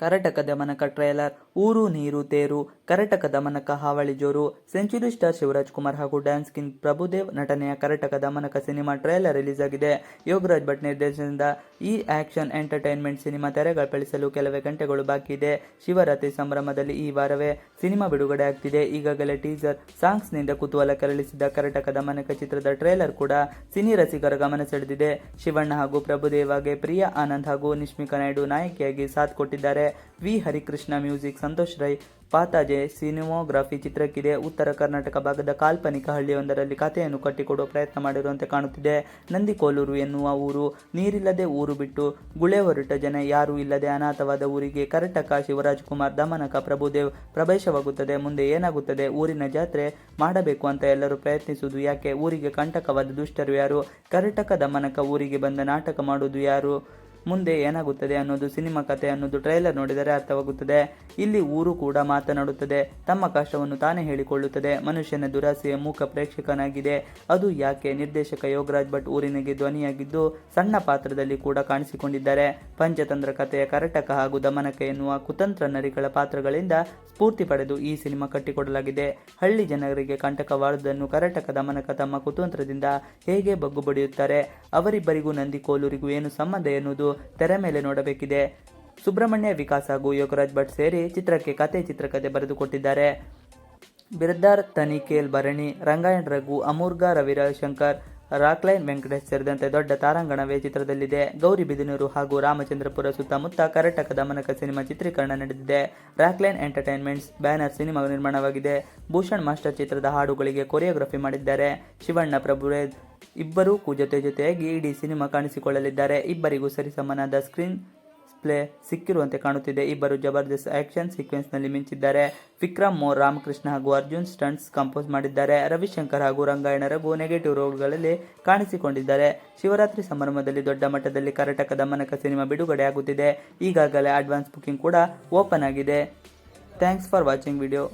Karataka ದಮನಕ trailer ಊರು ನೀರು ತೇರು ಕರಟಕ ದಮನಕ ಹಾವಳಿ ಜೋರು ಸೆಂಚುರಿ ಸ್ಟಾರ್ ಶಿವರಾಜ್ ಕುಮಾರ್ ಹಾಗೂ ಡ್ಯಾನ್ಸ್ ಕಿಂಗ್ ಪ್ರಭುದೇವ್ ನಟನೆಯ ಕರಟಕ ದಮನಕ ಸಿನಿಮಾ ಟ್ರೇಲರ್ ರಿಲೀಸ್ ಆಗಿದೆ. ಯೋಗರಾಜ್ ಭಟ್ ನಿರ್ದೇಶನದ ಈ ಆಕ್ಷನ್ ಎಂಟರ್ಟೈನ್ಮೆಂಟ್ ಸಿನಿಮಾ ತೆರೆಗಳಿಸಲು ಕೆಲವೇ ಗಂಟೆಗಳು ಬಾಕಿ ಇದೆ. ಶಿವರಾತ್ರಿ ಸಂಭ್ರಮದಲ್ಲಿ ಈ ವಾರವೇ ಸಿನಿಮಾ ಬಿಡುಗಡೆ ಆಗ್ತಿದೆ. ಈಗಾಗಲೇ ಟೀಸರ್ ಸಾಂಗ್ಸ್ನಿಂದ ಕುತೂಹಲ ಕೆರಳಿಸಿದ್ದ ಕರಟಕ ದಮನಕ ಚಿತ್ರದ ಟ್ರೇಲರ್ ಕೂಡ ಸಿನಿ ರಸಿಕರ ಗಮನ ಸೆಳೆದಿದೆ. ಶಿವಣ್ಣ ಹಾಗೂ ಪ್ರಭುದೇವಾಗೆ ಪ್ರಿಯಾ ಆನಂದ್ ಹಾಗೂ ನಿಶ್ಮಿಕಾ ನಾಯ್ಡು ನಾಯಕಿಯಾಗಿ ಸಾಥ್ ಕೊಟ್ಟಿದ್ದಾರೆ. V Harikrishna music, Santosh Rai Pataje cinematography ಚಿತ್ರಕ್ಕಿದೆ. ಉತ್ತರ ಕರ್ನಾಟಕ ಭಾಗದ ಕಾಲ್ಪನಿಕ ಹಳ್ಳಿಯೊಂದರಲ್ಲಿ ಕಥೆಯನ್ನು ಕಟ್ಟಿಕೊಡುವ ಪ್ರಯತ್ನ ಮಾಡಿರುವಂತೆ ಕಾಣುತ್ತಿದೆ. ನಂದಿಕೋಲೂರು ಎನ್ನುವ ಊರು, ನೀರಿಲ್ಲದೆ ಊರು ಬಿಟ್ಟು ಗುಳೆ ಹೊರಟ ಜನ, ಯಾರೂ ಇಲ್ಲದೆ ಅನಾಥವಾದ ಊರಿಗೆ ಕರಟಕ ಶಿವರಾಜ್ ಕುಮಾರ್ ದಮನಕ ಪ್ರಭುದೇವ್ ಪ್ರವೇಶವಾಗುತ್ತದೆ. ಮುಂದೆ ಏನಾಗುತ್ತದೆ? ಊರಿನ ಜಾತ್ರೆ ಮಾಡಬೇಕು ಅಂತ ಎಲ್ಲರೂ ಪ್ರಯತ್ನಿಸುವುದು ಯಾಕೆ? ಊರಿಗೆ ಕಂಟಕವಾದ ದುಷ್ಟರು ಯಾರು? ಕರಟಕ ದಮನಕ ಊರಿಗೆ ಬಂದ ನಾಟಕ ಮಾಡುವುದು ಯಾರು? ಮುಂದೆ ಏನಾಗುತ್ತದೆ ಅನ್ನೋದು ಸಿನಿಮಾ ಕಥೆ ಅನ್ನೋದು ಟ್ರೈಲರ್ ನೋಡಿದರೆ ಅರ್ಥವಾಗುತ್ತದೆ. ಇಲ್ಲಿ ಊರು ಕೂಡ ಮಾತನಾಡುತ್ತದೆ, ತಮ್ಮ ಕಷ್ಟವನ್ನು ತಾನೇ ಹೇಳಿಕೊಳ್ಳುತ್ತದೆ. ಮನುಷ್ಯನ ದುರಾಸೆಯ ಮೂಕ ಪ್ರೇಕ್ಷಕನಾಗಿದೆ. ಅದು ಯಾಕೆ? ನಿರ್ದೇಶಕ ಯೋಗರಾಜ್ ಭಟ್ ಊರಿನಿಗೆ ಧ್ವನಿಯಾಗಿದ್ದು ಸಣ್ಣ ಪಾತ್ರದಲ್ಲಿ ಕೂಡ ಕಾಣಿಸಿಕೊಂಡಿದ್ದಾರೆ. ಪಂಚತಂತ್ರ ಕಥೆಯ ಕರಟಕ ಹಾಗೂ ದಮನಕ ಎನ್ನುವ ಕುತಂತ್ರ ನರಿಗಳ ಪಾತ್ರಗಳಿಂದ ಸ್ಫೂರ್ತಿ ಪಡೆದು ಈ ಸಿನಿಮಾ ಕಟ್ಟಿಕೊಡಲಾಗಿದೆ. ಹಳ್ಳಿ ಜನರಿಗೆ ಕಂಟಕವಾದುದನ್ನು ಕರಟಕ ದಮನಕ ತಮ್ಮ ಕುತಂತ್ರದಿಂದ ಹೇಗೆ ಬಗ್ಗು ಬಡಿಯುತ್ತಾರೆ? ಅವರಿಬ್ಬರಿಗೂ ನಂದಿಕೋಲೂರಿಗೂ ಏನು ಸಂಬಂಧ ಎನ್ನುವುದು ತೆರೆ ಮೇಲೆ ನೋಡಬೇಕಿದೆ. ಸುಬ್ರಹ್ಮಣ್ಯ ವಿಕಾಸ್ ಹಾಗೂ ಯೋಗರಾಜ್ ಭಟ್ ಸೇರಿ ಚಿತ್ರಕ್ಕೆ ಚಿತ್ರಕಥೆ ಬರೆದುಕೊಟ್ಟಿದ್ದಾರೆ. ಬಿರ್ದಾರ್ ತನಿಖೇಲ್ ಭರಣಿ, ರಂಗಾಯಣ್ ರಘು, ಅಮೂರ್ಗ ರವಿಶಂಕರ್, ರಾಕ್ಲೈನ್ ವೆಂಕಟೇಶ್ ಸೇರಿದಂತೆ ದೊಡ್ಡ ತಾರಾಂಗಣವೇ ಚಿತ್ರದಲ್ಲಿದೆ. ಗೌರಿಬಿದನೂರು ಹಾಗೂ ರಾಮಚಂದ್ರಪುರ ಸುತ್ತಮುತ್ತ ಕರಟಕ ದಮನಕ ಸಿನಿಮಾ ಚಿತ್ರೀಕರಣ ನಡೆದಿದೆ. ರಾಕ್ಲೈನ್ ಎಂಟರ್ಟೈನ್ಮೆಂಟ್ಸ್ ಬ್ಯಾನರ್ ಸಿನಿಮಾ ನಿರ್ಮಾಣವಾಗಿದೆ. ಭೂಷಣ್ ಮಾಸ್ಟರ್ ಚಿತ್ರದ ಹಾಡುಗಳಿಗೆ ಕೊರಿಯೋಗ್ರಫಿ ಮಾಡಿದ್ದಾರೆ. ಶಿವಣ್ಣ ಪ್ರಭುದೇವ್ ಇಬ್ಬರೂ ಜೊತೆಯಾಗಿ ಇಡೀ ಸಿನಿಮಾ ಕಾಣಿಸಿಕೊಳ್ಳಲಿದ್ದಾರೆ. ಇಬ್ಬರಿಗೂ ಸರಿಸಮನಾದ ಸ್ಕ್ರೀನ್ ಪ್ಲೇ ಸಿಕ್ಕಿರುವಂತೆ ಕಾಣುತ್ತಿದೆ. ಇಬ್ಬರು ಜಬರ್ದಸ್ತ್ ಆಕ್ಷನ್ ಸೀಕ್ವೆನ್ಸ್ನಲ್ಲಿ ಮಿಂಚಿದ್ದಾರೆ. ವಿಕ್ರಮ್ ಮೋರ್ ರಾಮಕೃಷ್ಣ ಹಾಗೂ ಅರ್ಜುನ್ ಸ್ಟಂಟ್ಸ್ ಕಂಪೋಸ್ ಮಾಡಿದ್ದಾರೆ. ರವಿಶಂಕರ್ ಹಾಗೂ ರಂಗಾಯಣ ರಘು ನೆಗೆಟಿವ್ ರೋಲ್ಗಳಲ್ಲಿ ಕಾಣಿಸಿಕೊಂಡಿದ್ದಾರೆ. ಶಿವರಾತ್ರಿ ಸಂಭ್ರಮದಲ್ಲಿ ದೊಡ್ಡ ಮಟ್ಟದಲ್ಲಿ ಕರಟಕ ದಮನಕ ಸಿನಿಮಾ ಬಿಡುಗಡೆ ಆಗುತ್ತಿದೆ. ಈಗಾಗಲೇ ಅಡ್ವಾನ್ಸ್ ಬುಕಿಂಗ್ ಕೂಡ ಓಪನ್ ಆಗಿದೆ. Thanks for watching video.